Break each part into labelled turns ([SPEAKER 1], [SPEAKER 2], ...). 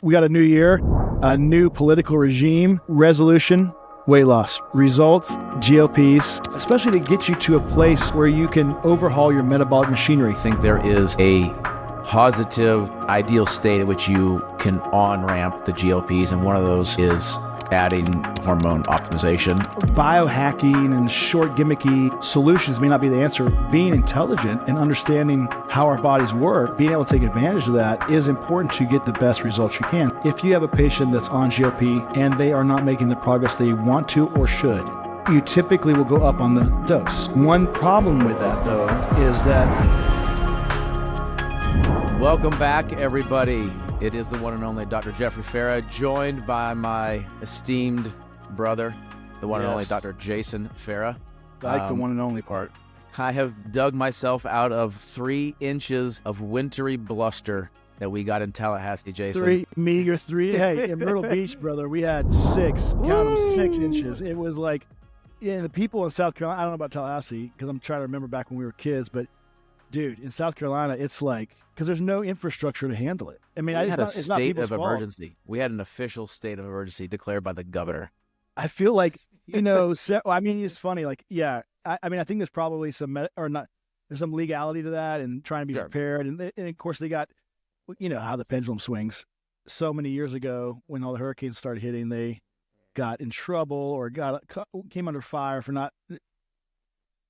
[SPEAKER 1] We got a new year, a new political regime, resolution, weight loss, results, GLPs, especially to get you to a place where you can overhaul your metabolic machinery.
[SPEAKER 2] I think there is a positive, ideal state at which you can on-ramp the GLPs, and one of those is adding hormone optimization.
[SPEAKER 1] Biohacking and short gimmicky solutions may not be the answer. Being intelligent and understanding how our bodies work, being able to take advantage of that is important to get the best results you can. If you have a patient that's on GLP and they are not making the progress they want to or should, you typically will go up on the dose. One problem with that, though, is that...
[SPEAKER 2] Welcome back, everybody. It is the one and only Dr. Jeffrey Farrah, joined by my esteemed brother, the one and only Dr. Jason Farrah.
[SPEAKER 1] I like the one and only part.
[SPEAKER 2] I have dug myself out of 3 inches of wintry bluster that we got in Tallahassee, Jason.
[SPEAKER 1] Meager 3. Hey, in Myrtle Beach, brother, we had 6, count them, 6 inches. It was like, the people in South Carolina, I don't know about Tallahassee, because I'm trying to remember back when we were kids, but dude, in South Carolina, it's like, because there's no infrastructure to handle it. I mean,
[SPEAKER 2] we had a state of
[SPEAKER 1] fault.
[SPEAKER 2] emergency. We had an official state of emergency declared by the governor.
[SPEAKER 1] I feel like, I mean, it's funny. Like, yeah, I mean, I think there's probably there's some legality to that and trying to be prepared. And of course, they got, how the pendulum swings. So many years ago, when all the hurricanes started hitting, they got in trouble or came under fire for not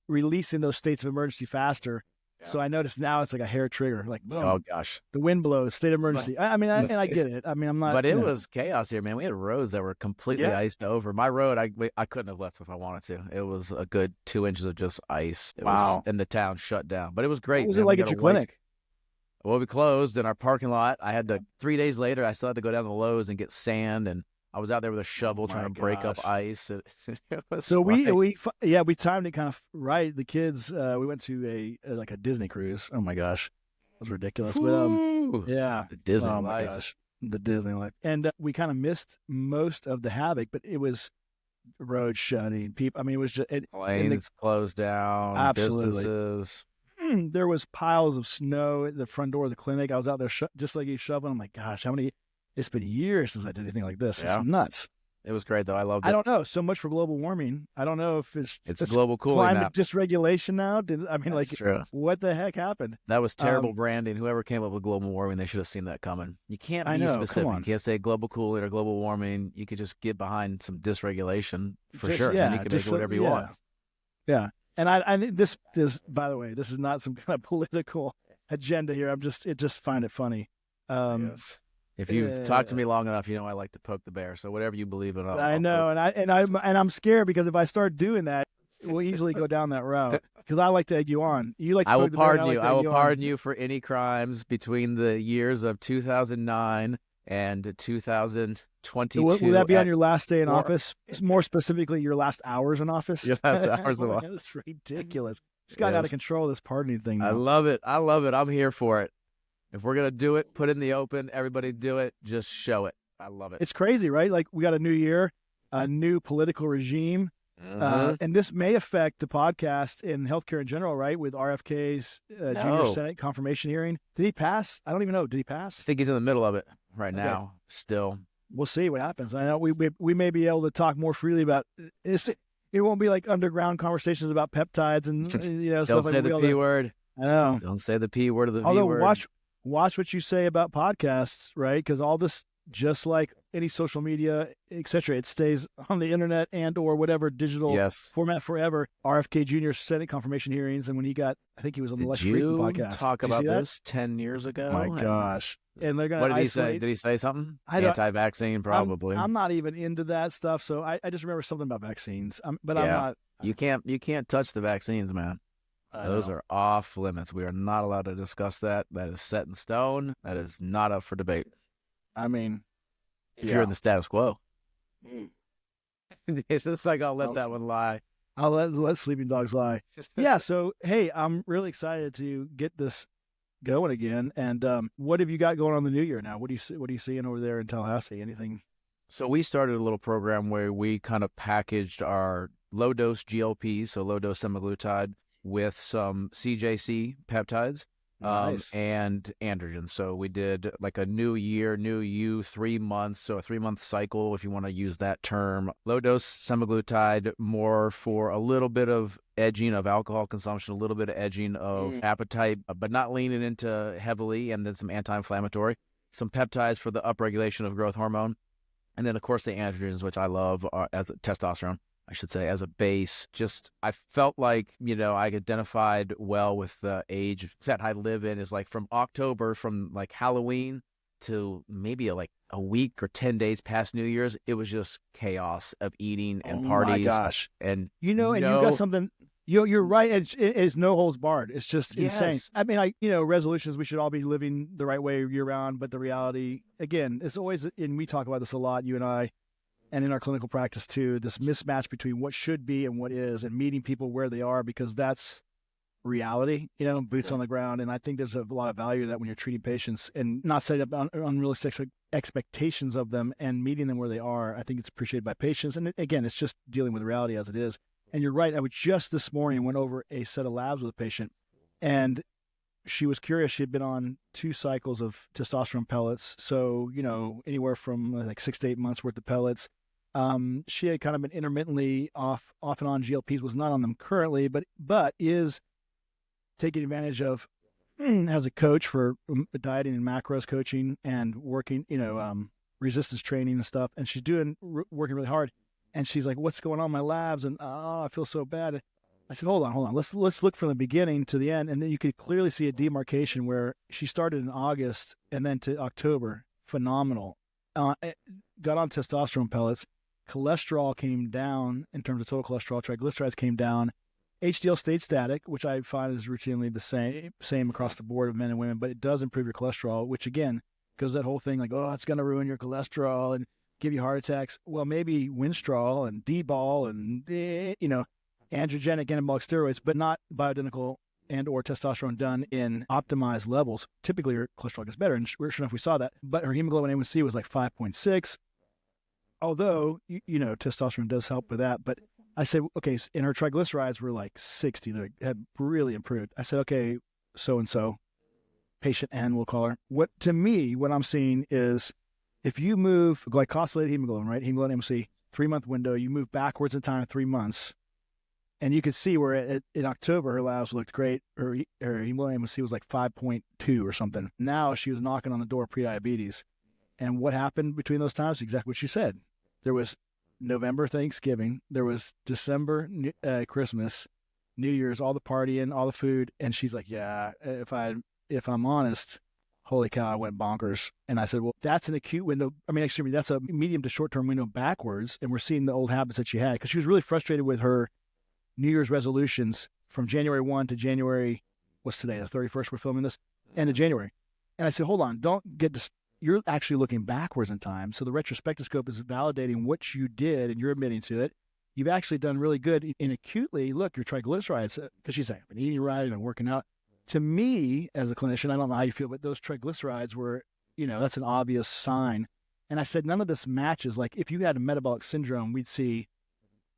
[SPEAKER 1] releasing those states of emergency faster. So I noticed now it's like a hair trigger, like boom.
[SPEAKER 2] Oh gosh,
[SPEAKER 1] the wind blows, state of emergency. I get it. I mean, I'm not.
[SPEAKER 2] But it was chaos here, man. We had roads that were completely iced over. My road, I couldn't have left if I wanted to. It was a good 2 inches of just ice. And the town shut down. But it was great.
[SPEAKER 1] What was it like at your clinic?
[SPEAKER 2] Well, we closed in our parking lot. I had to 3 days later. I still had to go down to Lowe's and get sand, and I was out there with a shovel trying to break up ice.
[SPEAKER 1] So we timed it kind of right. The kids, we went to a Disney cruise. Oh my gosh, it was ridiculous. But
[SPEAKER 2] the Disney life.
[SPEAKER 1] My gosh, the Disney life. And we kind of missed most of the havoc, but it was road shutting. People, I mean, it was just
[SPEAKER 2] planes closed down.
[SPEAKER 1] Absolutely.
[SPEAKER 2] Businesses.
[SPEAKER 1] There was piles of snow at the front door of the clinic. I was out there just like you shoveling. I'm like, gosh, it's been years since I did anything like this.
[SPEAKER 2] Yeah.
[SPEAKER 1] It's nuts.
[SPEAKER 2] It was great, though. I loved it.
[SPEAKER 1] I don't know. So much for global warming. I don't know if it's
[SPEAKER 2] global cooling
[SPEAKER 1] climate
[SPEAKER 2] now.
[SPEAKER 1] dysregulation now.
[SPEAKER 2] True.
[SPEAKER 1] What the heck happened?
[SPEAKER 2] That was terrible branding. Whoever came up with global warming, they should have seen that coming. You can't be specific. You can't say global cooling or global warming. You could just get behind some dysregulation for sure.
[SPEAKER 1] Yeah,
[SPEAKER 2] and you can make it whatever you want.
[SPEAKER 1] Yeah. And this is, by the way, this is not some kind of political agenda here. I just find it funny.
[SPEAKER 2] Yes. If you've talked to me long enough, I like to poke the bear. So whatever you believe in,
[SPEAKER 1] I know, I'm scared because if I start doing that, we'll easily go down that route. Because I like to egg you on. You like to
[SPEAKER 2] I will
[SPEAKER 1] poke the bear,
[SPEAKER 2] pardon you. I will pardon you for any crimes between the years of 2009 and 2022.
[SPEAKER 1] Will that be on your last day in office? More specifically, your last hours in office?
[SPEAKER 2] Your last hours of office.
[SPEAKER 1] That's ridiculous. It's got out of control, this pardoning thing now.
[SPEAKER 2] I love it. I'm here for it. If we're going to do it, put it in the open, everybody do it, just show it. I love it.
[SPEAKER 1] It's crazy, right? Like, we got a new year, a new political regime, and this may affect the podcast and healthcare in general, right? With RFK's Junior Senate confirmation hearing. Did he pass? I don't even know. Did he pass?
[SPEAKER 2] I think he's in the middle of it right now, still.
[SPEAKER 1] We'll see what happens. I know we may be able to talk more freely about it. It won't be like underground conversations about peptides and stuff like that.
[SPEAKER 2] Don't say the P word.
[SPEAKER 1] I know.
[SPEAKER 2] Don't say the P word or the V word.
[SPEAKER 1] Although watch what you say about podcasts, right? Because all this, just like any social media, etc., it stays on the internet and or whatever digital format forever. RFK Jr. Senate confirmation hearings, and when he got, I think he was on the Lex Friedman podcast.
[SPEAKER 2] Did you talk about this 10 years ago?
[SPEAKER 1] My gosh. And they're going to
[SPEAKER 2] What did he say? Did he say something? Anti-vaccine, probably.
[SPEAKER 1] I'm not even into that stuff, so I just remember something about vaccines. I'm not.
[SPEAKER 2] You can't touch the vaccines, man. Those are off limits. We are not allowed to discuss that. That is set in stone. That is not up for debate.
[SPEAKER 1] I mean,
[SPEAKER 2] if you're in the status quo. It's like I'll let that one lie.
[SPEAKER 1] I'll let sleeping dogs lie. Yeah. So hey, I'm really excited to get this going again. And what have you got going on the new year now? What are you seeing over there in Tallahassee? Anything?
[SPEAKER 2] So we started a little program where we kind of packaged our low dose GLPs, so low dose semaglutide, with some CJC peptides,
[SPEAKER 1] Nice.
[SPEAKER 2] And androgen. So we did like a new year, new you, 3 months. So a 3-month cycle, if you want to use that term. Low dose semaglutide, more for a little bit of edging of alcohol consumption, a little bit of edging of appetite, but not leaning into heavily, and then some anti-inflammatory, some peptides for the upregulation of growth hormone. And then, of course, the androgens, which I love, as a testosterone, I should say, as a base. Just, I felt like, I identified well with the age that I live in is like from October, from like Halloween to maybe like a week or 10 days past New Year's. It was just chaos of eating and parties.
[SPEAKER 1] Oh my gosh.
[SPEAKER 2] And
[SPEAKER 1] and you got something. You're right. It's no holds barred. It's just insane. I mean, resolutions, we should all be living the right way year round. But the reality, again, is always, and we talk about this a lot, you and I, and in our clinical practice too, this mismatch between what should be and what is, and meeting people where they are, because that's reality, boots on the ground. And I think there's a lot of value to that when you're treating patients and not setting up unrealistic expectations of them and meeting them where they are. I think it's appreciated by patients. And again, it's just dealing with reality as it is. And you're right. I was just this morning went over a set of labs with a patient, and she was curious. She had been on 2 cycles of testosterone pellets. So, anywhere from like 6 to 8 months worth of pellets. She had kind of been intermittently off and on GLPs, was not on them currently, but is taking advantage of as a coach for dieting and macros coaching and working, resistance training and stuff. And she's working really hard. And she's like, "What's going on in my labs?" And I feel so bad. I said, "Hold on. Let's look from the beginning to the end." And then you could clearly see a demarcation where she started in August and then to October, phenomenal. Got on testosterone pellets. Cholesterol came down in terms of total cholesterol. Triglycerides came down. HDL stayed static, which I find is routinely the same across the board of men and women, but it does improve your cholesterol, which again goes that whole thing like, oh, it's going to ruin your cholesterol and give you heart attacks. Well, maybe Winstrol and D-ball and, androgenic anabolic steroids, but not bioidentical and or testosterone done in optimized levels. Typically, her cholesterol gets better, and sure enough, we saw that. But her hemoglobin A1C was like 5.6, although, testosterone does help with that. But I said, okay, and her triglycerides were like 60. They had really improved. I said, okay, so-and-so, patient N, we'll call her. What I'm seeing is if you move glycosylated hemoglobin, right, hemoglobin A1C, 3-month window, you move backwards in time 3 months, and you could see where in October her labs looked great. Her hemoglobin A1C was like 5.2 or something. Now she was knocking on the door of prediabetes. And what happened between those times? Exactly what she said. There was November Thanksgiving, there was December Christmas, New Year's, all the partying, all the food, and she's like, yeah, if I'm honest, holy cow, I went bonkers. And I said, well, that's an acute window. That's a medium to short-term window backwards, and we're seeing the old habits that she had, because she was really frustrated with her New Year's resolutions from January 1 to January, what's today, the 31st, we're filming this, end of January. And I said, hold on, don't get you're actually looking backwards in time. So the retrospective scope is validating what you did, and you're admitting to it. You've actually done really good. And acutely, look, your triglycerides, because she's saying, I've been eating right and working out. To me, as a clinician, I don't know how you feel, but those triglycerides were, that's an obvious sign. And I said, none of this matches. Like if you had a metabolic syndrome, we'd see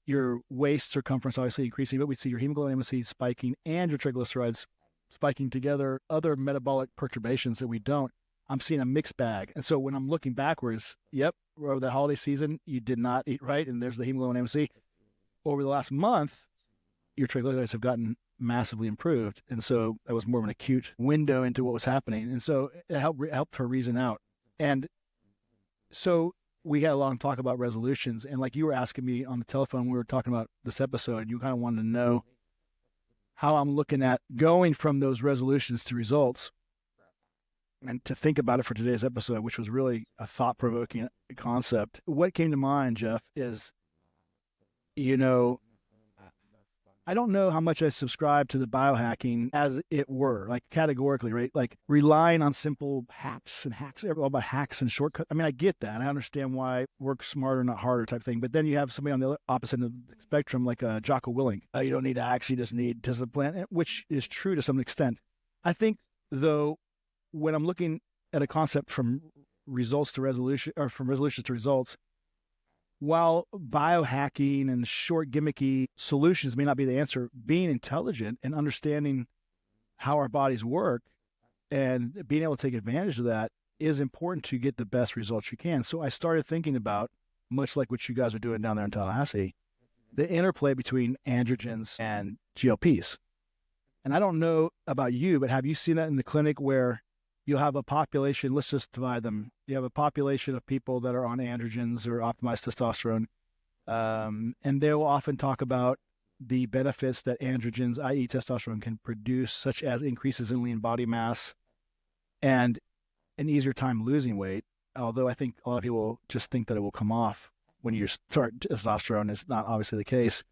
[SPEAKER 1] your waist circumference obviously increasing, but we'd see your hemoglobin A1C spiking and your triglycerides spiking together, other metabolic perturbations that we don't. I'm seeing a mixed bag. And so when I'm looking backwards, yep, over that holiday season, you did not eat right, and there's the hemoglobin A1C. Over the last month, your triglycerides have gotten massively improved. And so that was more of an acute window into what was happening. And so it helped her reason out. And so we had a long talk about resolutions. And like you were asking me on the telephone, we were talking about this episode, you kind of wanted to know how I'm looking at going from those resolutions to results. And to think about it for today's episode, which was really a thought-provoking concept. What came to mind, Jeff, is, I don't know how much I subscribe to the biohacking as it were, like categorically, right? Like relying on simple hacks, all about hacks and shortcuts. I get that. I understand why work smarter, not harder type thing. But then you have somebody on the opposite end of the spectrum, like Jocko Willink. You don't need hacks, you just need discipline, which is true to some extent. I think, though, when I'm looking at a concept from results to resolution, or from resolutions to results, while biohacking and short gimmicky solutions may not be the answer, being intelligent and understanding how our bodies work And being able to take advantage of that is important to get the best results you can. So I started thinking about, much like what you guys are doing down there in Tallahassee, the interplay between androgens and GLPs. And I don't know about you, but have you seen that in the clinic where you'll have a population, let's just divide them. You have a population of people that are on androgens or optimized testosterone, and they will often talk about the benefits that androgens, i.e. testosterone, can produce, such as increases in lean body mass and an easier time losing weight. Although I think a lot of people just think that it will come off when you start testosterone. It's not obviously the case.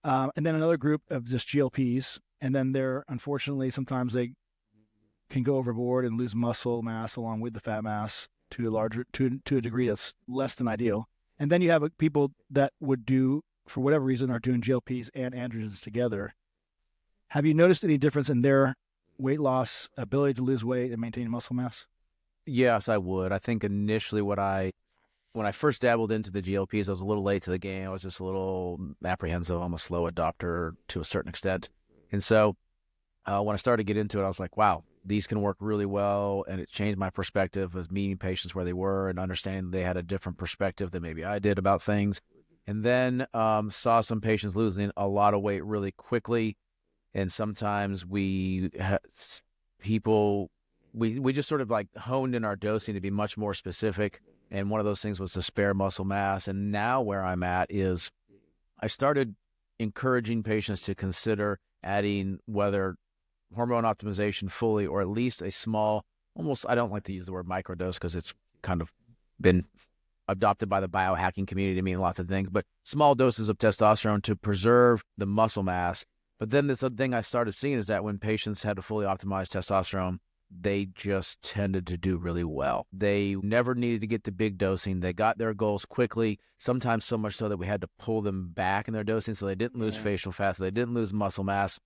[SPEAKER 1] And then another group of just GLPs. And then unfortunately, sometimes they can go overboard and lose muscle mass along with the fat mass to a degree that's less than ideal. And then you have people that would do, for whatever reason, are doing GLPs and androgens together. Have you noticed any difference in their weight loss, ability to lose weight and maintain muscle mass?
[SPEAKER 2] Yes, I would. I think initially when I first dabbled into the GLPs, I was a little late to the game. I was just a little apprehensive. I'm a slow adopter to a certain extent. And so when I started to get into it, I was like, wow, these can work really well. And it changed my perspective of meeting patients where they were and understanding they had a different perspective than maybe I did about things. And then saw some patients losing a lot of weight really quickly. And sometimes we just sort of like honed in our dosing to be much more specific. And one of those things was to spare muscle mass. And now where I'm at is I started encouraging patients to consider adding whether hormone optimization fully or at least a small, almost, I don't like to use the word microdose because it's kind of been adopted by the biohacking community to mean lots of things, but small doses of testosterone to preserve the muscle mass. But then this other thing I started seeing is that when patients had a fully optimized testosterone, they just tended to do really well. They never needed to get to big dosing. They got their goals quickly, sometimes so much so that we had to pull them back in their dosing so they didn't lose facial fat, so they didn't lose muscle mass.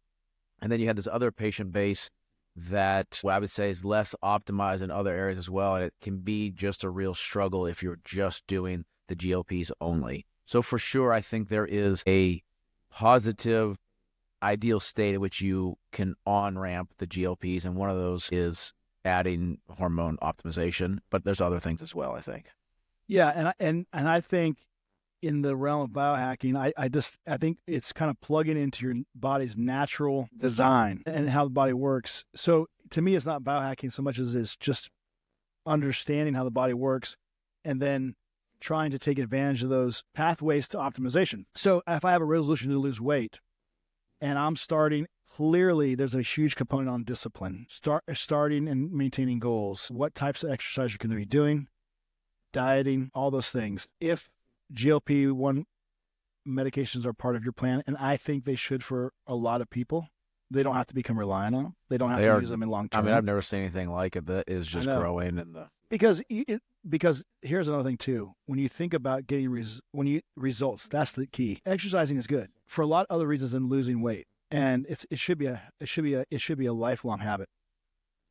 [SPEAKER 2] And then you had this other patient base that what I would say is less optimized in other areas as well. And it can be just a real struggle if you're just doing the GLPs only. So for sure, I think there is a positive ideal state at which you can on-ramp the GLPs, and one of those is adding hormone optimization, but there's other things as well, I think.
[SPEAKER 1] Yeah, and I think in the realm of biohacking, I think it's kind of plugging into your body's natural design and how the body works. So to me, it's not biohacking so much as it's just understanding how the body works and then trying to take advantage of those pathways to optimization. So if I have a resolution to lose weight, and I'm starting, clearly there's a huge component on discipline. Starting and maintaining goals. What types of exercise you're going to be doing, dieting, all those things. If GLP-1 medications are part of your plan, and I think they should for a lot of people, they don't have to become reliant on them. They don't have to use them in long term.
[SPEAKER 2] I mean, I've never seen anything like it that is just growing in the...
[SPEAKER 1] Because here's another thing too. When you think about getting results, that's the key. Exercising is good for a lot of other reasons than losing weight, and it should be a lifelong habit.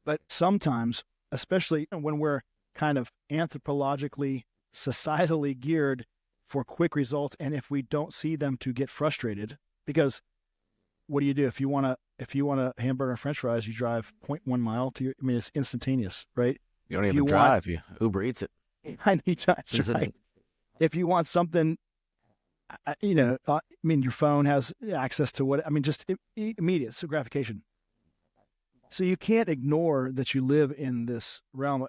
[SPEAKER 1] But sometimes, especially when we're kind of anthropologically, societally geared for quick results, and if we don't see them, to get frustrated, because what do? If you want a hamburger and French fries, you drive 0.1 mile to it's instantaneous, right?
[SPEAKER 2] You don't even drive. You Uber Eats it.
[SPEAKER 1] I know that's right. If you want something, your phone has access to just immediate gratification. So you can't ignore that you live in this realm.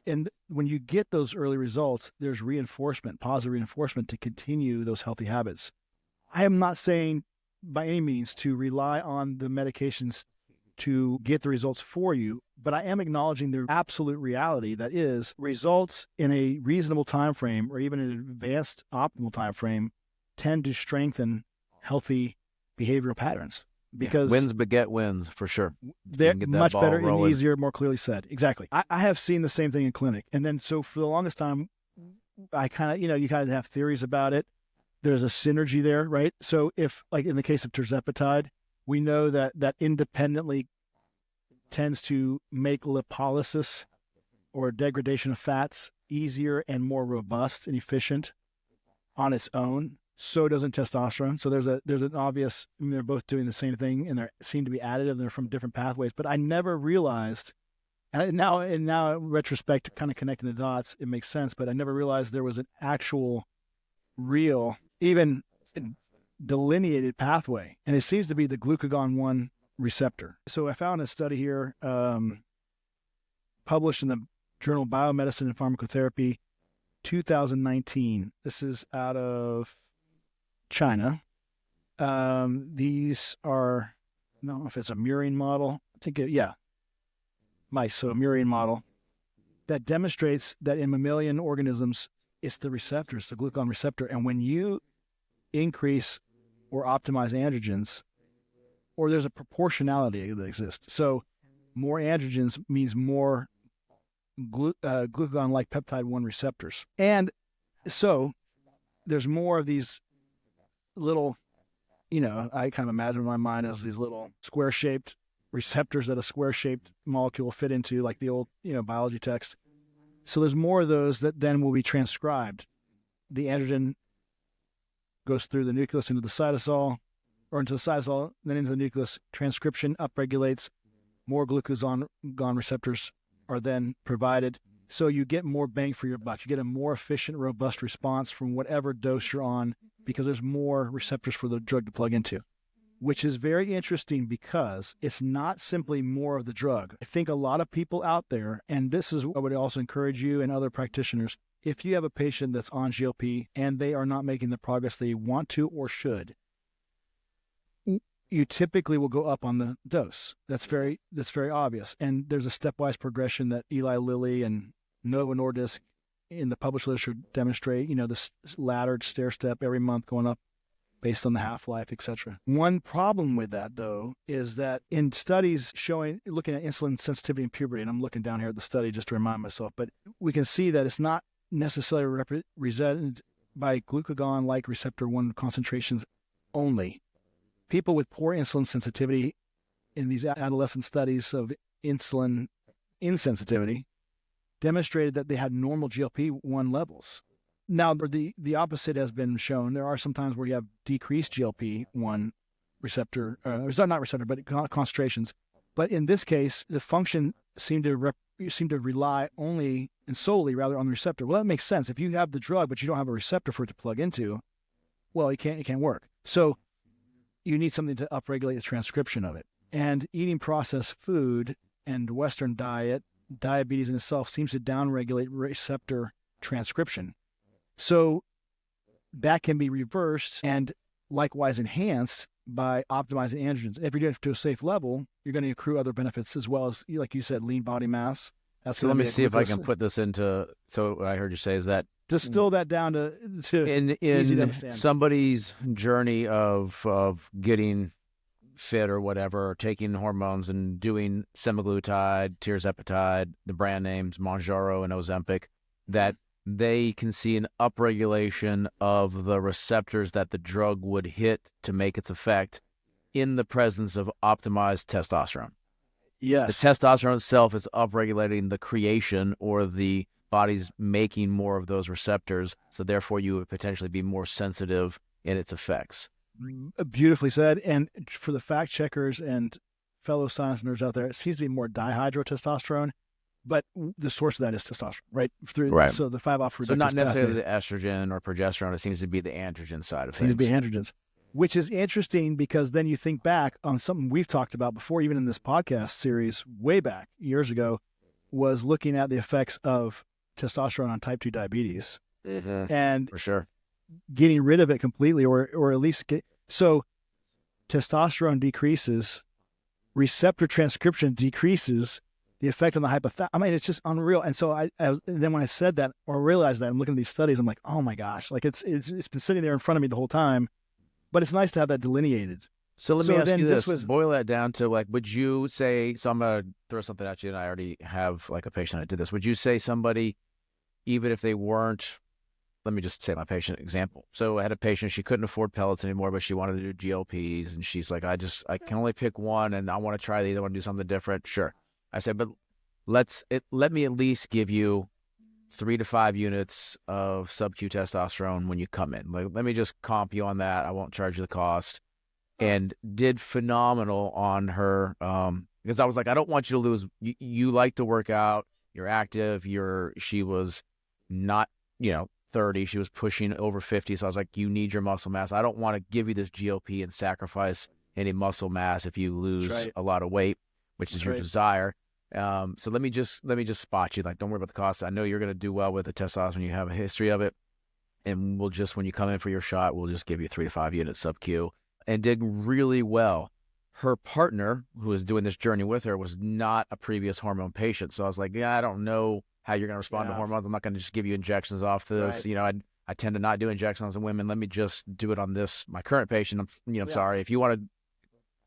[SPEAKER 1] And when you get those early results, there's reinforcement, positive reinforcement to continue those healthy habits. I am not saying by any means to rely on the medications to get the results for you, but I am acknowledging the absolute reality that is results in a reasonable time frame or even an advanced optimal time frame tend to strengthen healthy behavioral patterns. Because
[SPEAKER 2] wins beget wins, for sure.
[SPEAKER 1] They're much better and easier, more clearly said. Exactly. I have seen the same thing in clinic. And then so for the longest time, I kind of, you kind of have theories about it. There's a synergy there, right? So if, like in the case of tirzepatide, we know that independently tends to make lipolysis or degradation of fats easier and more robust and efficient on its own. So doesn't testosterone. So there's an obvious, I mean, they're both doing the same thing and they seem to be additive and they're from different pathways. But I never realized, and now in retrospect, kind of connecting the dots, it makes sense. But I never realized there was an actual, real, even delineated pathway, and it seems to be the glucagon 1 receptor. So I found a study here, published in the journal Biomedicine and Pharmacotherapy, 2019. This is out of China. These are, I don't know if it's a murine model. I think mice. So a murine model that demonstrates that in mammalian organisms, it's the receptors, the glucagon receptor. And when you increase or optimize androgens, or there's a proportionality that exists. So more androgens means more glucagon-like peptide 1 receptors. And so there's more of these little, I kind of imagine in my mind as these little square-shaped receptors that a square-shaped molecule fit into, like the old, biology text. So there's more of those that then will be transcribed. The androgen goes through the nucleus into the cytosol, or into the cytosol, then into the nucleus. Transcription upregulates. More glucagon receptors are then provided. So you get more bang for your buck. You get a more efficient, robust response from whatever dose you're on because there's more receptors for the drug to plug into, which is very interesting because it's not simply more of the drug. I think a lot of people out there, and this is what I would also encourage you and other practitioners, if you have a patient that's on GLP and they are not making the progress they want to or should, you typically will go up on the dose. That's very obvious. And there's a stepwise progression that Eli Lilly and Novo Nordisk in the published literature demonstrate, this laddered stair step every month going up based on the half-life, etc. One problem with that, though, is that in studies looking at insulin sensitivity in puberty, and I'm looking down here at the study just to remind myself, but we can see that it's not necessarily represented by glucagon-like receptor 1 concentrations only. People with poor insulin sensitivity in these adolescent studies of insulin insensitivity demonstrated that they had normal GLP-1 levels. Now, the opposite has been shown. There are some times where you have decreased GLP-1 receptor, it's not receptor, but concentrations. But in this case, the function seemed to rely only and solely rather on the receptor. Well, that makes sense. If you have the drug, but you don't have a receptor for it to plug into, well, it can't work. So you need something to upregulate the transcription of it. And eating processed food and Western diet, diabetes in itself seems to downregulate receptor transcription. So that can be reversed and likewise enhanced by optimizing androgens. If you're doing it to a safe level, you're going to accrue other benefits as well as, like you said, lean body mass.
[SPEAKER 2] So let me see if I can put this into, so what I heard you say is that
[SPEAKER 1] distill that down to
[SPEAKER 2] in
[SPEAKER 1] easy to understand.
[SPEAKER 2] Somebody's journey of getting fit or whatever, or taking hormones and doing semaglutide, tirzepatide, the brand names Mounjaro and Ozempic, that they can see an upregulation of the receptors that the drug would hit to make its effect in the presence of optimized testosterone.
[SPEAKER 1] Yes.
[SPEAKER 2] The testosterone itself is upregulating the creation or the body's making more of those receptors, so therefore you would potentially be more sensitive in its effects.
[SPEAKER 1] Beautifully said. And for the fact checkers and fellow science nerds out there, it seems to be more dihydrotestosterone, but the source of that is testosterone, right?
[SPEAKER 2] Right.
[SPEAKER 1] So the 5-off reductase.
[SPEAKER 2] So not necessarily the estrogen or progesterone. It seems to be the androgen side of things.
[SPEAKER 1] Seems to be androgens, which is interesting because then you think back on something we've talked about before, even in this podcast series way back years ago, was looking at the effects of testosterone on type 2 diabetes.
[SPEAKER 2] Mm-hmm.
[SPEAKER 1] And
[SPEAKER 2] for sure,
[SPEAKER 1] getting rid of it completely, or at least so testosterone decreases, receptor transcription decreases, the effect on the hypothalamus. I mean, it's just unreal. And so and then when I said that or realized that, I'm looking at these studies, I'm like, oh my gosh, like it's been sitting there in front of me the whole time, but it's nice to have that delineated.
[SPEAKER 2] So let me ask you this, boil that down to like, would you say, so I'm going to throw something at you, and I already have like a patient that did this. Would you say somebody, even if they weren't, let me just say my patient example. So I had a patient, she couldn't afford pellets anymore, but she wanted to do GLPs. And she's like, I can only pick one and I want to try these. I want to do something different. Sure. I said, but let me at least give you 3 to 5 units of sub-Q testosterone when you come in. Like, let me just comp you on that. I won't charge you the cost. And did phenomenal on her, because I was like, I don't want you to lose. You like to work out. You're active. She was not, 30. She was pushing over 50. So I was like, you need your muscle mass. I don't want to give you this GLP and sacrifice any muscle mass if you lose a lot of weight, which is your desire. So let me just spot you. Like, don't worry about the cost. I know you're going to do well with the testosterone. You have a history of it. And we'll just, when you come in for your shot, we'll just give you 3 to 5 units sub-Q. And did really well. Her partner, who was doing this journey with her, was not a previous hormone patient. So I was like, I don't know how you're going to respond to hormones. I'm not going to just give you injections off this. I tend to not do injections on women. Let me just do it on my current patient. I'm sorry. If you want to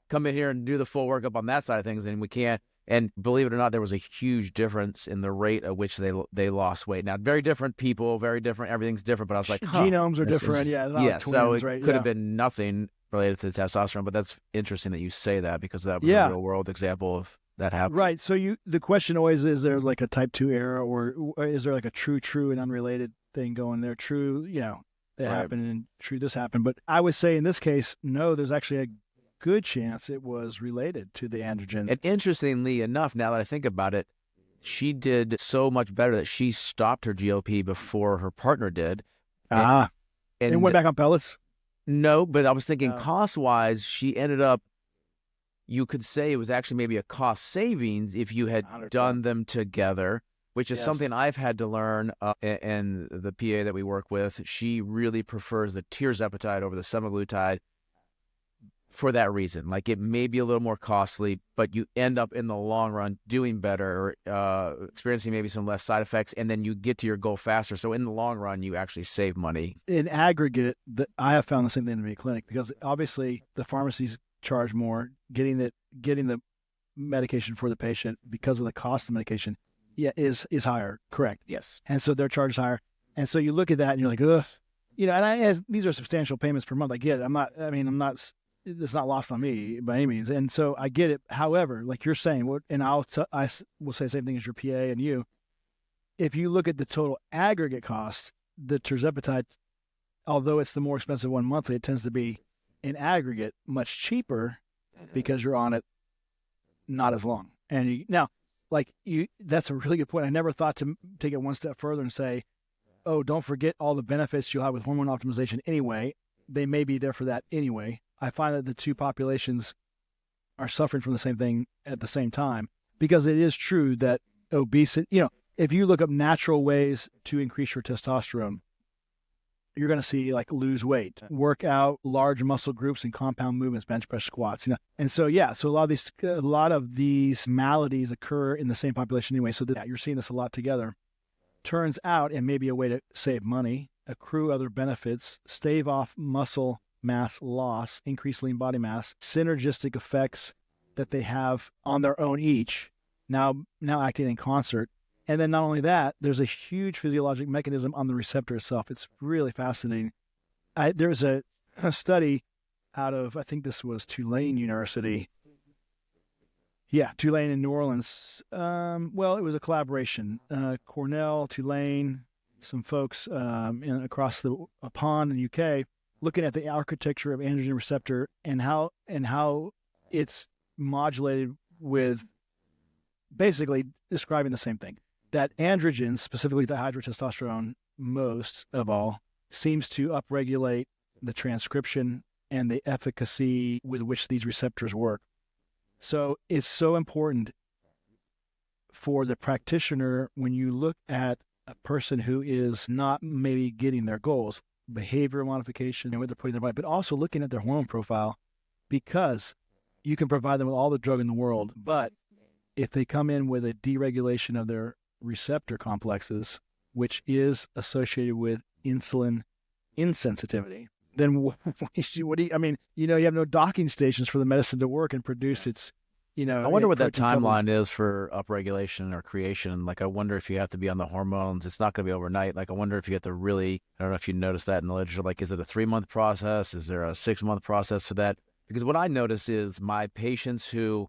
[SPEAKER 2] come in here and do the full workup on that side of things, then we can. And believe it or not, there was a huge difference in the rate at which they lost weight. Now, very different people, very different. Everything's different. But I was like,
[SPEAKER 1] genomes are different. Twins,
[SPEAKER 2] so it could have been nothing related to the testosterone. But that's interesting that you say that, because that was a real world example of that happening.
[SPEAKER 1] Right. So the question always is there like a type 2 error, or is there like a true and unrelated thing going there? True, it happened, and true, this happened. But I would say in this case, no, there's actually a good chance it was related to the androgen.
[SPEAKER 2] And interestingly enough, now that I think about it, she did so much better that she stopped her GLP before her partner did.
[SPEAKER 1] And went back on pellets?
[SPEAKER 2] No, but I was thinking cost-wise, she ended up, you could say it was actually maybe a cost savings if you had 100%. Done them together, which is something I've had to learn. And the PA that we work with, she really prefers the tirzepatide over the semaglutide for that reason. Like, it may be a little more costly, but you end up in the long run doing better, experiencing maybe some less side effects, and then you get to your goal faster. So in the long run, you actually save money.
[SPEAKER 1] In aggregate, I have found the same thing in the clinic, because obviously the pharmacies charge more getting the medication for the patient because of the cost of the medication is higher. Correct.
[SPEAKER 2] Yes.
[SPEAKER 1] And so their charge is higher. And so you look at that and you're like, ugh, as these are substantial payments per month. I get it. It's not lost on me by any means. And so I get it. However, like you're saying, and I will say the same thing as your PA and you, if you look at the total aggregate cost, the tirzepatide, although it's the more expensive one monthly, it tends to be in aggregate much cheaper because you're on it not as long. And that's a really good point. I never thought to take it one step further and say, oh, don't forget all the benefits you'll have with hormone optimization anyway. They may be there for that anyway. I find that the two populations are suffering from the same thing at the same time, because it is true that obesity, if you look up natural ways to increase your testosterone, you're going to see like lose weight, work out large muscle groups and compound movements, bench press, squats, And so, so a lot of these maladies occur in the same population anyway. So that you're seeing this a lot together. Turns out it may be a way to save money, accrue other benefits, stave off muscle mass loss, increase lean body mass, synergistic effects that they have on their own each, now acting in concert. And then not only that, there's a huge physiologic mechanism on the receptor itself. It's really fascinating. There's a study out of, I think this was Tulane University. Yeah, Tulane in New Orleans. It was a collaboration. Cornell, Tulane, some folks across the pond in the UK, looking at the architecture of androgen receptor and how it's modulated, with basically describing the same thing. That androgens, specifically dihydrotestosterone, most of all, seems to upregulate the transcription and the efficacy with which these receptors work. So it's so important for the practitioner, when you look at a person who is not maybe getting their goals, behavioral modification and what they're putting in their body, but also looking at their hormone profile, because you can provide them with all the drug in the world, but if they come in with a deregulation of their receptor complexes, which is associated with insulin insensitivity, then what do you, you have no docking stations for the medicine to work and produce its,
[SPEAKER 2] I wonder what that timeline is for upregulation or creation. Like, I wonder if you have to be on the hormones. It's not going to be overnight. Like, I wonder if you have to really, I don't know if you noticed that in the literature, like, is it a 3-month process? Is there a 6-month process to that? Because what I notice is my patients who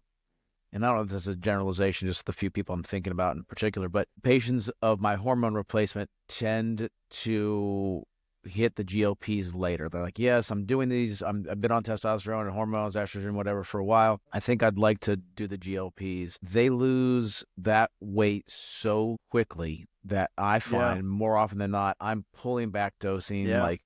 [SPEAKER 2] and I don't know if this is a generalization, just the few people I'm thinking about in particular, but patients of my hormone replacement tend to hit the GLPs later. They're like, yes, I'm doing these. I've been on testosterone and hormones, estrogen, whatever for a while. I think I'd like to do the GLPs. They lose that weight so quickly that I find more often than not, I'm pulling back dosing. Like,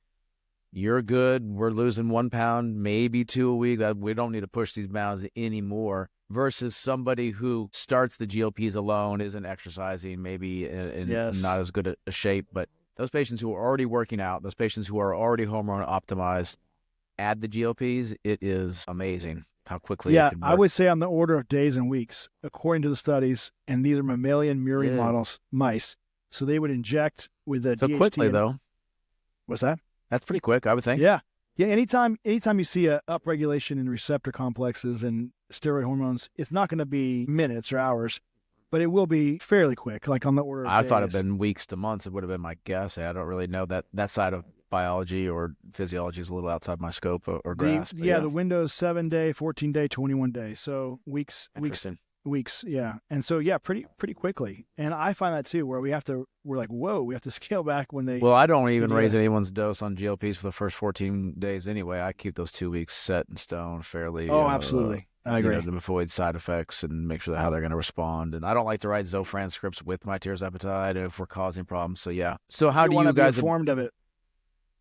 [SPEAKER 2] you're good. We're losing 1 pound, maybe 2 a week. We don't need to push these bounds anymore. Versus somebody who starts the GLPs alone, isn't exercising, maybe in not as good a shape. But those patients who are already working out, those patients who are already hormone optimized, add the GLPs. It is amazing how quickly it can work.
[SPEAKER 1] I would say on the order of days and weeks, according to the studies, and these are mammalian murine models, mice. So they would inject with the DHT.
[SPEAKER 2] Quickly, though.
[SPEAKER 1] What's that?
[SPEAKER 2] That's pretty quick, I would think.
[SPEAKER 1] Yeah. Anytime you see a upregulation in receptor complexes and steroid hormones, it's not going to be minutes or hours, but it will be fairly quick, like on the order of days.
[SPEAKER 2] I thought it'd been weeks to months. It would have been my guess. I don't really know that side of biology or physiology is a little outside my scope or grasp.
[SPEAKER 1] The window is 7-day, 14-day, 21-day. So weeks. Yeah. And so, pretty quickly. And I find that too, where we're like, whoa, we have to scale back when they.
[SPEAKER 2] Well, I don't even raise anyone's dose on GLPs for the first 14 days anyway. I keep those 2 weeks set in stone fairly.
[SPEAKER 1] Oh, absolutely. I agree.
[SPEAKER 2] To avoid side effects and make sure how they're going to respond. And I don't like to write Zofran scripts with my tirzepatide if we're causing problems. So, yeah. So how do you guys.
[SPEAKER 1] Be informed of it?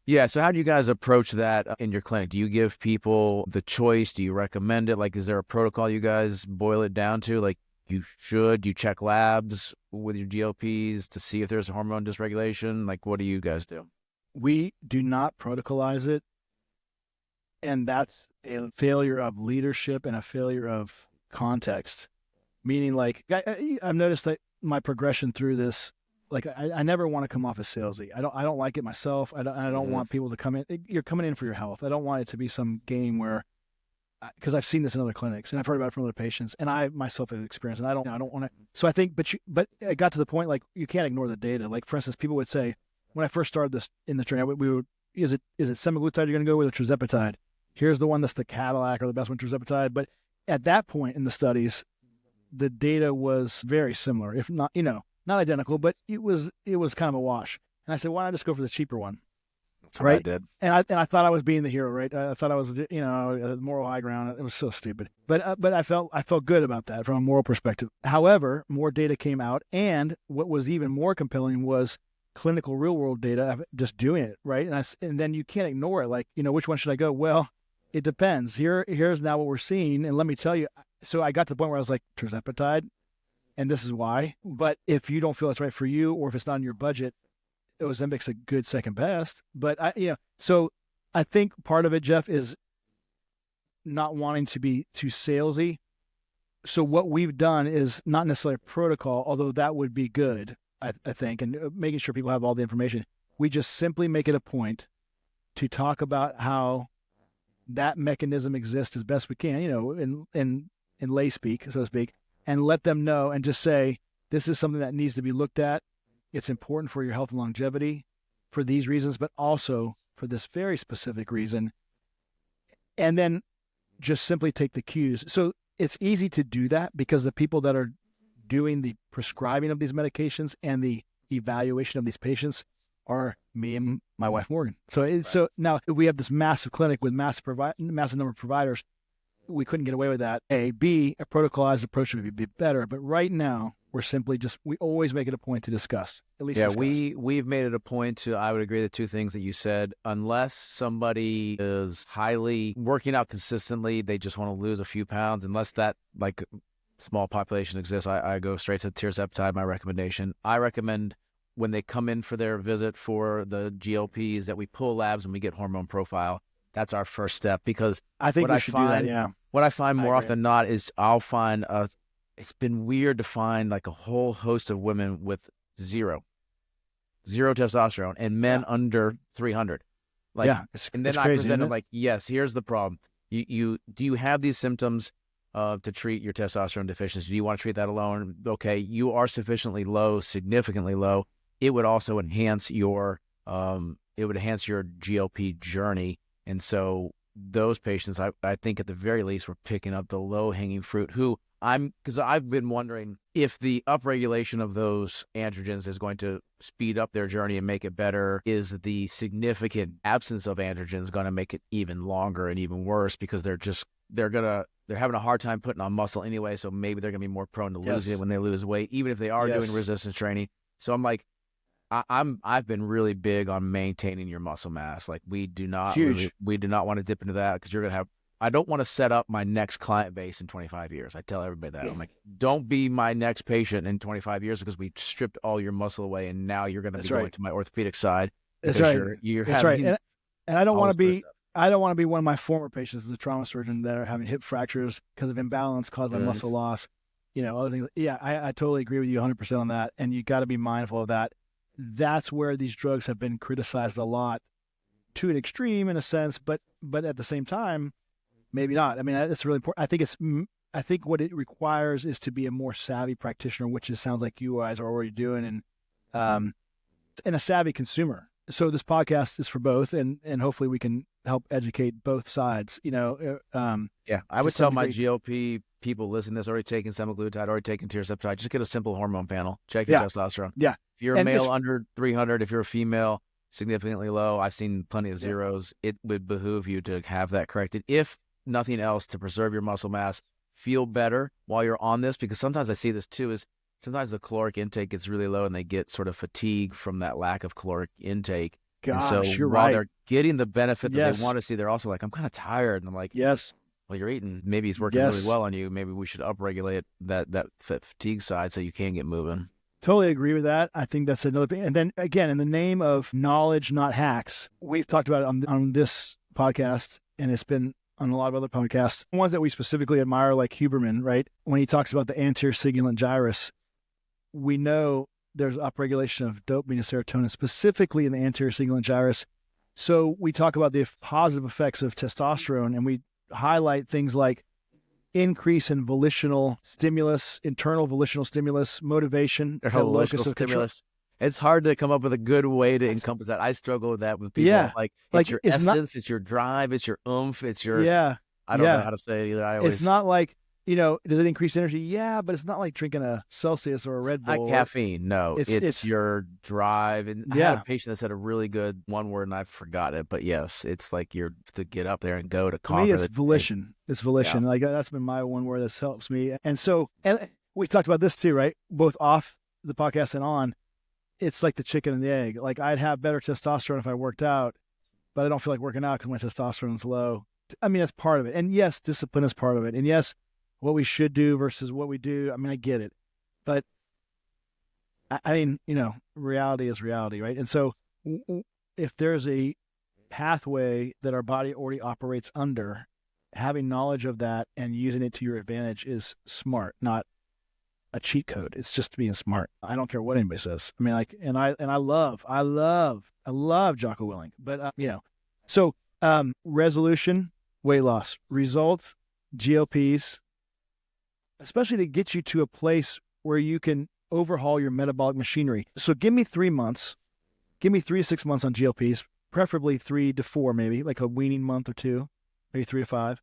[SPEAKER 2] Yeah. So how do you guys approach that in your clinic? Do you give people the choice? Do you recommend it? Like, is there a protocol you guys boil it down to? Like, you check labs with your GLPs to see if there's a hormone dysregulation? Like, what do you guys do?
[SPEAKER 1] We do not protocolize it. And that's a failure of leadership and a failure of context. Meaning, like, I've noticed that my progression through this, like, I never want to come off as salesy. I don't like it myself. I don't want people to come in. You're coming in for your health. I don't want it to be some game where, because I've seen this in other clinics and I've heard about it from other patients, and I myself have experienced, and I don't want to. So I think, but it got to the point, like, you can't ignore the data. Like, for instance, people would say, when I first started this in the training, we would, is it semaglutide you're going to go with, or tirzepatide? Here's the one that's the Cadillac or the best one, tirzepatide. But at that point in the studies, the data was very similar, if not, not identical, but it was kind of a wash. And I said, why not just go for the cheaper one?
[SPEAKER 2] That's what I did.
[SPEAKER 1] And I thought I was being the hero, right? I thought I was, moral high ground. It was so stupid. But I felt good about that from a moral perspective. However, more data came out, and what was even more compelling was clinical real world data of just doing it, right? And then you can't ignore it. Like, which one should I go? Well, it depends. Here's now what we're seeing, and let me tell you. So I got to the point where I was like, tirzepatide, and this is why. But if you don't feel it's right for you, or if it's not in your budget, Ozembic's a good second best. But so I think part of it, Jeff, is not wanting to be too salesy. So what we've done is not necessarily a protocol, although that would be good, I think, and making sure people have all the information. We just simply make it a point to talk about how that mechanism exists as best we can, in lay speak, so to speak, and let them know, and just say, this is something that needs to be looked at. It's important for your health and longevity for these reasons, but also for this very specific reason. And then just simply take the cues. So it's easy to do that because the people that are doing the prescribing of these medications and the evaluation of these patients are me and my wife, Morgan. So so now if we have this massive clinic with massive number of providers, we couldn't get away with that. B, a protocolized approach would be better. But right now, we're simply we always make it a point to discuss. At least discuss.
[SPEAKER 2] We've made it a point to, I would agree, the two things that you said. Unless somebody is highly working out consistently, they just want to lose a few pounds, unless that, like, small population exists, I go straight to tirzepatide, my recommendation. I recommend when they come in for their visit for the GLPs that we pull labs and we get hormone profile. That's our first step, because
[SPEAKER 1] I think we should do that, yeah.
[SPEAKER 2] What I find more often than not is I'll find it's been weird to find like a whole host of women with zero testosterone and men under 300. Like,
[SPEAKER 1] yeah,
[SPEAKER 2] and then I present them like, yes, here's the problem. Do you have these symptoms to treat your testosterone deficiency? Do you want to treat that alone? Okay, you are sufficiently low, significantly low. It would also enhance your GLP journey. And so those patients, I think at the very least, we're picking up the low-hanging fruit who because I've been wondering if the upregulation of those androgens is going to speed up their journey and make it better. Is the significant absence of androgens going to make it even longer and even worse, because they're having a hard time putting on muscle anyway, so maybe they're going to be more prone to losing it when they lose weight, even if they are doing resistance training. So I'm like, I've been really big on maintaining your muscle mass. Like we do not want to dip into that, because you're going to have. I don't want to set up my next client base in 25 years. I tell everybody that. I'm like, don't be my next patient in 25 years because we stripped all your muscle away and now you're going to be going to my orthopedic side.
[SPEAKER 1] That's right. That's right. And I don't want to be. I don't want to be one of my former patients as a trauma surgeon that are having hip fractures because of imbalance caused by muscle loss. Other things. Yeah, I totally agree with you 100% on that. And you got to be mindful of that. That's where these drugs have been criticized a lot, to an extreme in a sense, but at the same time, maybe not. I mean, that's really important. I think what it requires is to be a more savvy practitioner, which it sounds like you guys are already doing, and a savvy consumer. So this podcast is for both, and hopefully we can help educate both sides.
[SPEAKER 2] I would tell my GLP people listening to this, already taking semaglutide, already taking tirzepatide, just get a simple hormone panel, check your testosterone.
[SPEAKER 1] Yeah.
[SPEAKER 2] If you're a male under 300, if you're a female significantly low, I've seen plenty of zeros. It would behoove you to have that corrected, if nothing else, to preserve your muscle mass, feel better while you're on this, because sometimes I see this too, is sometimes the caloric intake gets really low and they get sort of fatigued from that lack of caloric intake.
[SPEAKER 1] Gosh,
[SPEAKER 2] and so
[SPEAKER 1] you're
[SPEAKER 2] while
[SPEAKER 1] right.
[SPEAKER 2] they're getting the benefit that they want to see, they're also like, I'm kind of tired. And I'm like,
[SPEAKER 1] yes,
[SPEAKER 2] well, you're eating. Maybe he's working really well on you. Maybe we should upregulate that fatigue side so you can get moving.
[SPEAKER 1] Totally agree with that. I think that's another thing. And then again, in the name of knowledge, not hacks, we've talked about it on this podcast, and it's been on a lot of other podcasts. Ones that we specifically admire, like Huberman, right? When he talks about the anterior cingulate gyrus, we know there's upregulation of dopamine and serotonin, specifically in the anterior cingulate gyrus. So we talk about the positive effects of testosterone, and we highlight things like increase in volitional stimulus, internal volitional stimulus, motivation, the locus of stimulus.
[SPEAKER 2] It's hard to come up with a good way to encompass that. I struggle with that with people. Yeah. Like it's your essence, it's your drive, it's your oomph, it's your, I don't know how to say it either.
[SPEAKER 1] It's not like, does it increase energy? Yeah, but it's not like drinking a Celsius or a Red Bull.
[SPEAKER 2] Not caffeine, no. It's your drive. And I had a patient that said a really good one word, and I forgot it. But yes, it's like you're to get up there and go to conquer.
[SPEAKER 1] To me, it's volition. It's volition. Yeah. Like that's been my one word that helps me. And so, and we talked about this too, right? Both off the podcast and on. It's like the chicken and the egg. Like I'd have better testosterone if I worked out, but I don't feel like working out because my testosterone is low. I mean, that's part of it. And yes, discipline is part of it. And yes, what we should do versus what we do. I mean, I get it, but I mean, reality is reality, right? And so if there's a pathway that our body already operates under, having knowledge of that and using it to your advantage is smart, not a cheat code. It's just being smart. I don't care what anybody says. I mean, I love Jocko Willink, but so resolution, weight loss, results, GLPs, especially to get you to a place where you can overhaul your metabolic machinery. So give me 3 months, give me 3 to 6 months on GLPs, preferably 3 to 4, maybe like a weaning month or 2, maybe 3 to 5.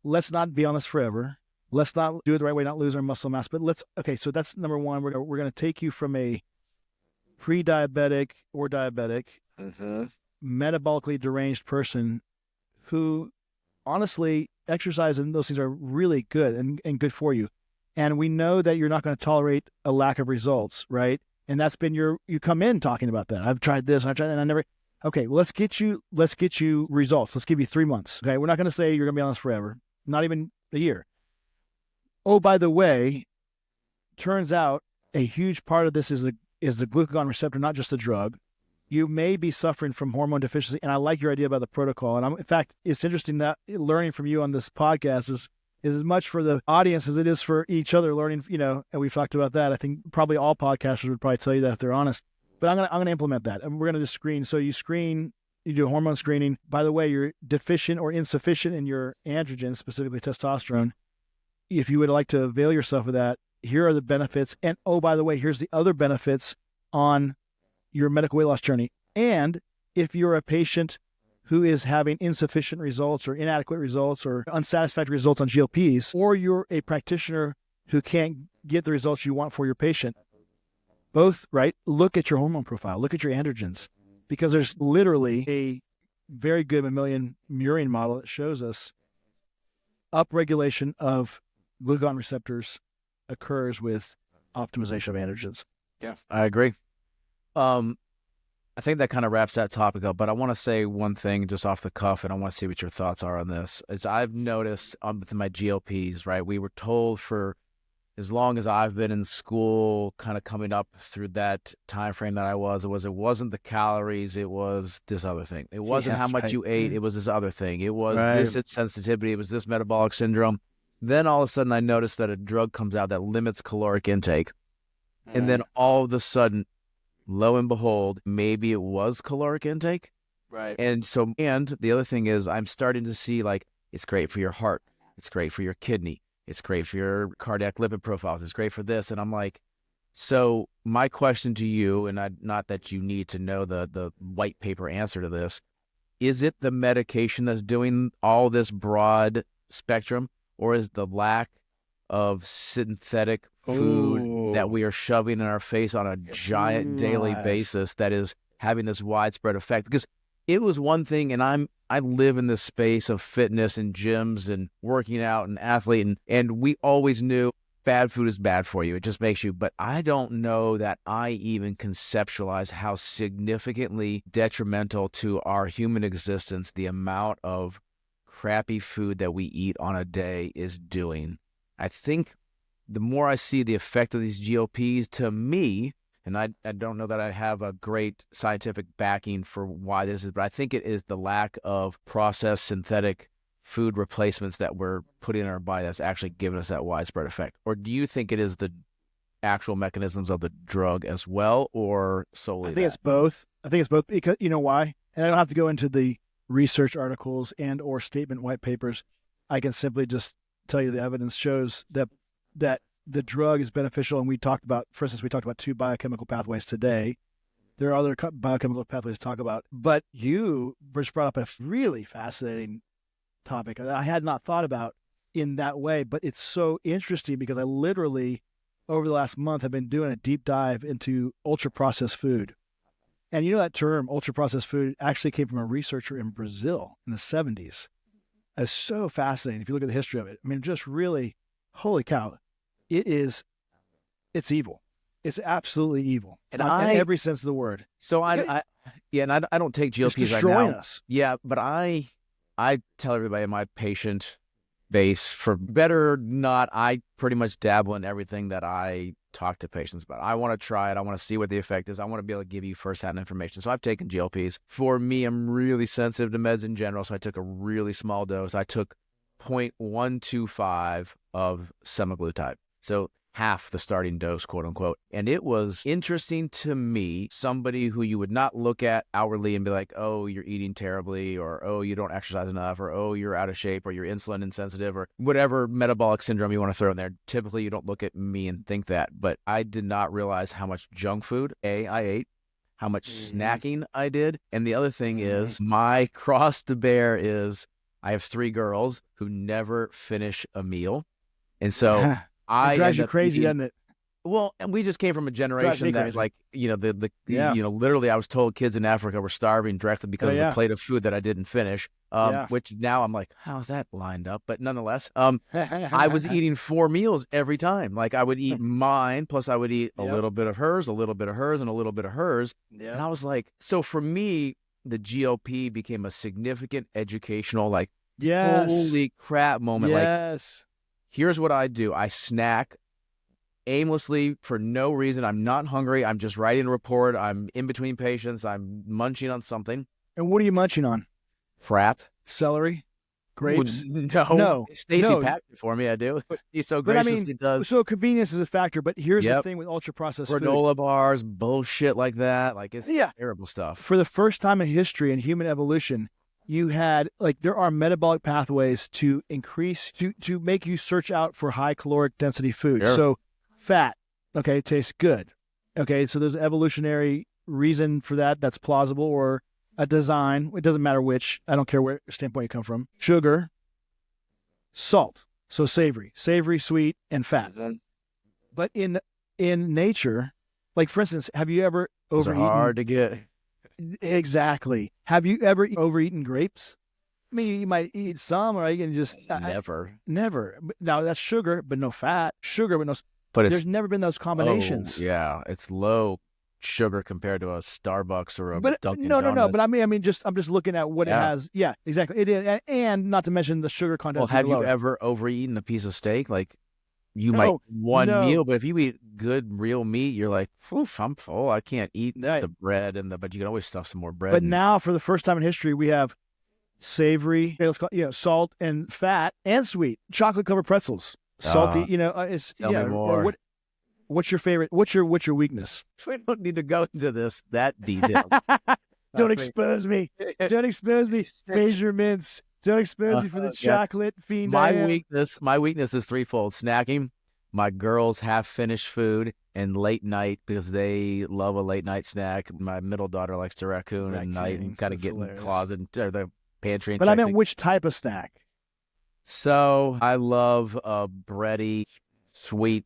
[SPEAKER 1] Let's not be on this forever. Let's not do it the right way, not lose our muscle mass. But so that's number one. We're going to take you from a pre-diabetic or diabetic, metabolically deranged person who, honestly, exercise and those things are really good and good for you. And we know that you're not going to tolerate a lack of results, right? And that's been you come in talking about that. I've tried this and I've tried that and I never. Okay, well, let's get you results. Let's give you 3 months. Okay, we're not going to say you're going to be on this forever, not even a year. Oh, by the way, turns out a huge part of this is the glucagon receptor, not just the drug. You may be suffering from hormone deficiency, and I like your idea about the protocol. And in fact, it's interesting that learning from you on this podcast is as much for the audience as it is for each other learning. And we've talked about that. I think probably all podcasters would probably tell you that if they're honest. But I'm gonna implement that, and we're gonna just screen. So you do hormone screening. By the way, you're deficient or insufficient in your androgens, specifically testosterone. If you would like to avail yourself of that, here are the benefits. And oh, by the way, here's the other benefits on your medical weight loss journey. And if you're a patient who is having insufficient results or inadequate results or unsatisfactory results on GLPs, or you're a practitioner who can't get the results you want for your patient. Both, right? Look at your hormone profile, look at your androgens, because there's literally a very good mammalian murine model that shows us upregulation of glucagon receptors occurs with optimization of androgens.
[SPEAKER 2] Yeah, I agree. I think that kind of wraps that topic up, but I want to say one thing just off the cuff, and I want to see what your thoughts are on this. As I've noticed with my GLPs, right, we were told for as long as I've been in school, kind of coming up through that time frame that it wasn't the calories, it was this other thing. It wasn't how much you ate, it was this other thing. It was this sensitivity, it was this metabolic syndrome. Then all of a sudden I noticed that a drug comes out that limits caloric intake. And then all of a sudden, lo and behold, maybe it was caloric intake.
[SPEAKER 1] Right.
[SPEAKER 2] And the other thing is I'm starting to see like, it's great for your heart. It's great for your kidney. It's great for your cardiac lipid profiles. It's great for this. And I'm like, so my question to you, and not that you need to know the white paper answer to this, is it the medication that's doing all this broad spectrum, or is the lack of synthetic food that we are shoving in our face on a giant daily basis that is having this widespread effect? Because it was one thing, and I live in this space of fitness and gyms and working out and athlete, and we always knew bad food is bad for you. It just makes you, but I don't know that I even conceptualize how significantly detrimental to our human existence the amount of crappy food that we eat on a day is doing. I think the more I see the effect of these GLPs, to me, and I don't know that I have a great scientific backing for why this is, but I think it is the lack of processed synthetic food replacements that we're putting in our body that's actually giving us that widespread effect. Or do you think it is the actual mechanisms of the drug as well, or solely
[SPEAKER 1] I think it's both. I think it's both because, you know why? And I don't have to go into the research articles and or statement white papers. I can simply just tell you the evidence shows that the drug is beneficial. And we talked about two biochemical pathways today. There are other biochemical pathways to talk about, but you just brought up a really fascinating topic that I had not thought about in that way, but it's so interesting because I literally over the last month have been doing a deep dive into ultra processed food. And you know, that term ultra processed food actually came from a researcher in Brazil in the 70s. It's so fascinating if you look at the history of it. I mean, just really, holy cow, it's evil. It's absolutely evil, and in every sense of the word.
[SPEAKER 2] So I don't take GLPs
[SPEAKER 1] it's destroying
[SPEAKER 2] right now.
[SPEAKER 1] Us.
[SPEAKER 2] Yeah, but I tell everybody in my patient base, for better or not, I pretty much dabble in everything that I talk to patients about. I want to try it. I want to see what the effect is. I want to be able to give you firsthand information. So I've taken GLPs. For me, I'm really sensitive to meds in general, so I took a really small dose. I took 0.125 of semaglutide. So half the starting dose, quote unquote. And it was interesting to me, somebody who you would not look at outwardly and be like, oh, you're eating terribly, or oh, you don't exercise enough, or oh, you're out of shape, or you're insulin insensitive, or whatever metabolic syndrome you want to throw in there. Typically, you don't look at me and think that, but I did not realize how much junk food, I ate, how much snacking I did. And the other thing is, my cross to bear is I have 3 girls who never finish a meal. And so
[SPEAKER 1] it drives you crazy, doesn't it?
[SPEAKER 2] Well, and we just came from a generation that, like, you know, literally, I was told kids in Africa were starving directly because of the plate of food that I didn't finish. Which now I'm like, how's that lined up? But nonetheless, I was eating 4 meals every time. Like, I would eat mine, plus I would eat a little bit of hers, a little bit of hers, and a little bit of hers. And I was like, so for me, the GLP became a significant educational, like, holy crap moment. Like, here's what I do. I snack aimlessly for no reason. I'm not hungry. I'm just writing a report. I'm in between patients. I'm munching on something.
[SPEAKER 1] And what are you munching on?
[SPEAKER 2] Frap.
[SPEAKER 1] Celery? Grapes?
[SPEAKER 2] No. Stacy packed it for me. I do. He so graciously does.
[SPEAKER 1] So convenience is a factor, but here's the thing with ultra-processed food.
[SPEAKER 2] Granola bars, bullshit like that. Like, it's terrible stuff.
[SPEAKER 1] For the first time in history in human evolution, you had, like, there are metabolic pathways to increase, to make you search out for high caloric density food.
[SPEAKER 2] Sure.
[SPEAKER 1] So fat, okay, tastes good. Okay, so there's an evolutionary reason for that that's plausible, or a design. It doesn't matter which. I don't care where standpoint you come from. Sugar, salt. So savory, sweet, and fat.
[SPEAKER 2] Mhm.
[SPEAKER 1] But in nature, like for instance, have you ever
[SPEAKER 2] Those are
[SPEAKER 1] overeaten?
[SPEAKER 2] hard to get.
[SPEAKER 1] Exactly. Have you ever overeaten grapes? I mean, you might eat some, or you can just
[SPEAKER 2] Never.
[SPEAKER 1] never. Now that's sugar, but no fat. Sugar, but no.
[SPEAKER 2] But
[SPEAKER 1] There's
[SPEAKER 2] it's
[SPEAKER 1] never been those
[SPEAKER 2] low.
[SPEAKER 1] combinations.
[SPEAKER 2] Yeah, it's low sugar compared to a Starbucks or a
[SPEAKER 1] But
[SPEAKER 2] Dunkin'
[SPEAKER 1] no. But
[SPEAKER 2] Donuts.
[SPEAKER 1] I'm just looking at what it
[SPEAKER 2] Yeah.
[SPEAKER 1] has. Yeah, exactly. It is, and not to mention the sugar
[SPEAKER 2] Well,
[SPEAKER 1] content's even
[SPEAKER 2] have you
[SPEAKER 1] lower.
[SPEAKER 2] ever overeaten a piece of steak? Like you might
[SPEAKER 1] No,
[SPEAKER 2] one
[SPEAKER 1] no,
[SPEAKER 2] meal, but if you eat good real meat, you're like, oof, I'm full. I can't eat
[SPEAKER 1] no.
[SPEAKER 2] the bread but you can always stuff some more bread
[SPEAKER 1] But
[SPEAKER 2] and
[SPEAKER 1] now, for the first time in history, we have savory, let's call, salt and fat and sweet chocolate covered pretzels. Salty, it's
[SPEAKER 2] tell me
[SPEAKER 1] Or
[SPEAKER 2] more.
[SPEAKER 1] what's your favorite? What's your weakness?
[SPEAKER 2] We don't need to go into that detail.
[SPEAKER 1] Don't expose me. Don't expose me. Measurements. Don't expose me for the
[SPEAKER 2] Yeah.
[SPEAKER 1] chocolate fiend I
[SPEAKER 2] My
[SPEAKER 1] am.
[SPEAKER 2] weakness is threefold: snacking, my girls half finished food, and late night because they love a late night snack. My middle daughter likes to raccoon at night and kind of
[SPEAKER 1] That's
[SPEAKER 2] get in the
[SPEAKER 1] hilarious.
[SPEAKER 2] closet or the pantry and
[SPEAKER 1] But I
[SPEAKER 2] check
[SPEAKER 1] meant
[SPEAKER 2] things.
[SPEAKER 1] which type of snack?
[SPEAKER 2] So I love a bready, sweet,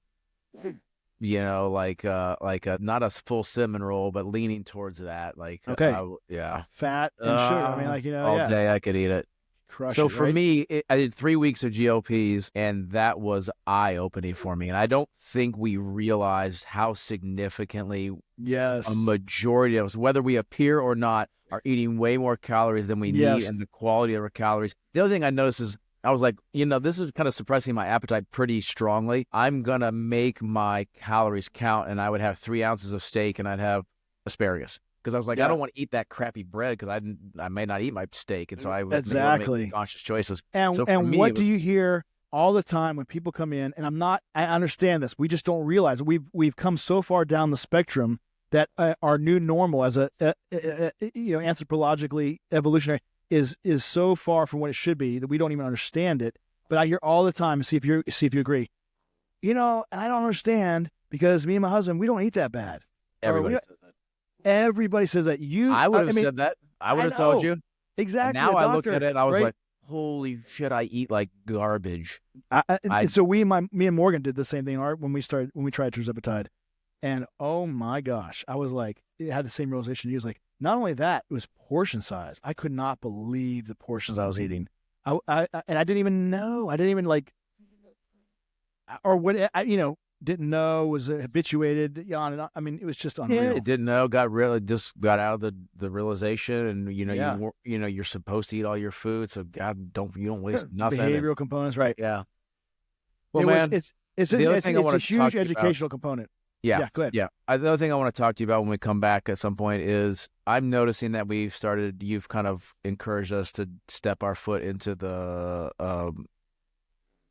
[SPEAKER 2] like a not a full cinnamon roll, but leaning towards that. Like
[SPEAKER 1] Okay.
[SPEAKER 2] yeah,
[SPEAKER 1] Fat and sugar. I mean, like,
[SPEAKER 2] all
[SPEAKER 1] yeah.
[SPEAKER 2] day I could eat it.
[SPEAKER 1] Crush
[SPEAKER 2] So
[SPEAKER 1] it,
[SPEAKER 2] for
[SPEAKER 1] right?
[SPEAKER 2] me, I did 3 weeks of GLPs, and that was eye-opening for me. And I don't think we realized how significantly a
[SPEAKER 1] Yes.
[SPEAKER 2] majority of us, whether we appear or not, are eating way more calories than we need,
[SPEAKER 1] Yes.
[SPEAKER 2] and the quality of our calories. The other thing I noticed is I was like, this is kind of suppressing my appetite pretty strongly. I'm gonna make my calories count, and I would have 3 ounces of steak, and I'd have asparagus. Because I was like, I
[SPEAKER 1] Yeah.
[SPEAKER 2] don't want to eat that crappy bread because I may not eat my steak, and so I was able to make
[SPEAKER 1] Exactly.
[SPEAKER 2] conscious choices.
[SPEAKER 1] And
[SPEAKER 2] So for
[SPEAKER 1] and
[SPEAKER 2] me,
[SPEAKER 1] what
[SPEAKER 2] it
[SPEAKER 1] do
[SPEAKER 2] was
[SPEAKER 1] you hear all the time when people come in? And I understand this. We just don't realize it. We've come so far down the spectrum that our new normal as anthropologically evolutionary is so far from what it should be that we don't even understand it. But I hear all the time. See if you agree. And I don't understand because me and my husband, we don't eat that bad. Or
[SPEAKER 2] everybody says that.
[SPEAKER 1] everybody says that.
[SPEAKER 2] I would
[SPEAKER 1] I
[SPEAKER 2] have
[SPEAKER 1] mean,
[SPEAKER 2] said that. I would
[SPEAKER 1] I
[SPEAKER 2] have told
[SPEAKER 1] know
[SPEAKER 2] you. And
[SPEAKER 1] exactly,
[SPEAKER 2] now
[SPEAKER 1] a
[SPEAKER 2] I look at
[SPEAKER 1] doctor,
[SPEAKER 2] it and I was
[SPEAKER 1] right?
[SPEAKER 2] like, holy shit, I eat like garbage.
[SPEAKER 1] And so me and Morgan did the same thing, Art, when we tried tirzepatide, and oh my gosh, I was like, it had the same realization. He was like, not only that, it was portion size. I could not believe the portions I was eating. And I didn't even know. I didn't even like, or what didn't know, was habituated on and on. I mean, it was just
[SPEAKER 2] Yeah,
[SPEAKER 1] unreal.
[SPEAKER 2] it didn't know. Just got out of the realization, and
[SPEAKER 1] Yeah,
[SPEAKER 2] you're supposed to eat all your food, so God, you don't waste nothing. And
[SPEAKER 1] behavioral components, right?
[SPEAKER 2] yeah, well,
[SPEAKER 1] It was
[SPEAKER 2] man,
[SPEAKER 1] it's
[SPEAKER 2] the other thing I
[SPEAKER 1] it's a
[SPEAKER 2] want to talk
[SPEAKER 1] huge
[SPEAKER 2] to you about.
[SPEAKER 1] educational component.
[SPEAKER 2] Yeah,
[SPEAKER 1] Yeah, go ahead.
[SPEAKER 2] yeah. The other thing I want to talk to you about when we come back at some point is I'm noticing that you've kind of encouraged us to step our foot into the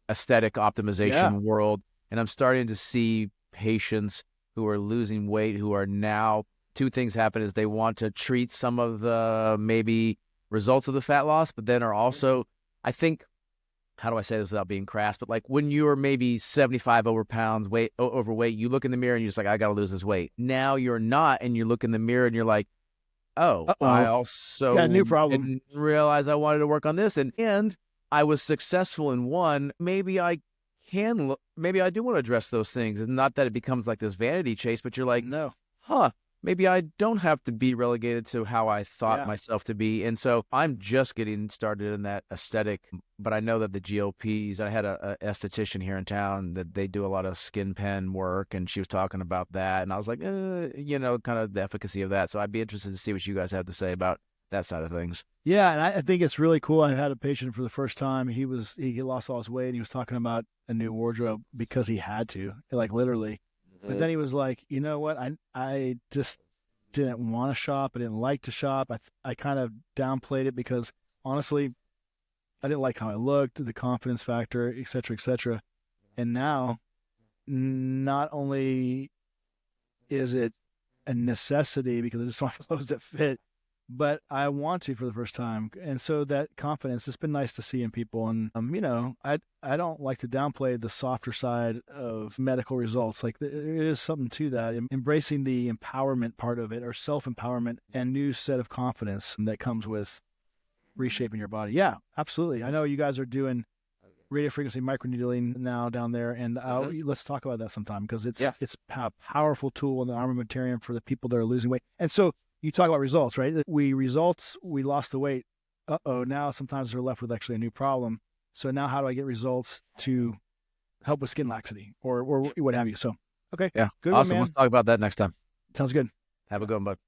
[SPEAKER 2] aesthetic
[SPEAKER 1] Yeah,
[SPEAKER 2] optimization world, and I'm starting to see patients who are losing weight who are now two things happen is they want to treat some of the maybe results of the fat loss, but then are also, I think, how do I say this without being crass? But like when you're maybe 75 overweight, you look in the mirror and you're just like, I got to lose this weight. Now you're not, and you look in the mirror and you're like, oh, I
[SPEAKER 1] uh-oh, got a
[SPEAKER 2] also
[SPEAKER 1] new problem.
[SPEAKER 2] didn't realize I wanted to work on this, and I was successful in one. Maybe maybe I do want to address those things. And not that it becomes like this vanity chase, but you're like,
[SPEAKER 1] No.
[SPEAKER 2] huh, maybe I don't have to be relegated to how I thought
[SPEAKER 1] Yeah.
[SPEAKER 2] myself to be. And so I'm just getting started in that aesthetic. But I know that the GLPs, I had a esthetician here in town that they do a lot of skin pen work, and she was talking about that. And I was like, kind of the efficacy of that. So I'd be interested to see what you guys have to say about that side of things.
[SPEAKER 1] Yeah, and I think it's really cool. I had a patient for the first time. He lost all his weight, and he was talking about a new wardrobe because he had to, like literally. But then he was like, you know what? I just didn't want to shop. I didn't like to shop. I kind of downplayed it because honestly, I didn't like how I looked, the confidence factor, et cetera, et cetera. And now, not only is it a necessity because I just want clothes that fit, but I want to for the first time. And so that confidence, it's been nice to see in people. And, I don't like to downplay the softer side of medical results. Like there is something to that, embracing the empowerment part of it, or self-empowerment and new set of confidence that comes with reshaping your body. Yeah, absolutely. I know you guys are doing radio frequency microneedling now down there, and let's talk about that sometime, because it's a powerful tool in the armamentarium for the people that are losing weight. And so you talk about results, right? We lost the weight. Now sometimes we're left with actually a new problem. So now how do I get results to help with skin laxity or what have you? So, okay.
[SPEAKER 2] Yeah.
[SPEAKER 1] Good
[SPEAKER 2] awesome.
[SPEAKER 1] one, man.
[SPEAKER 2] Let's talk about that next time.
[SPEAKER 1] Sounds good.
[SPEAKER 2] Have a good one, bud.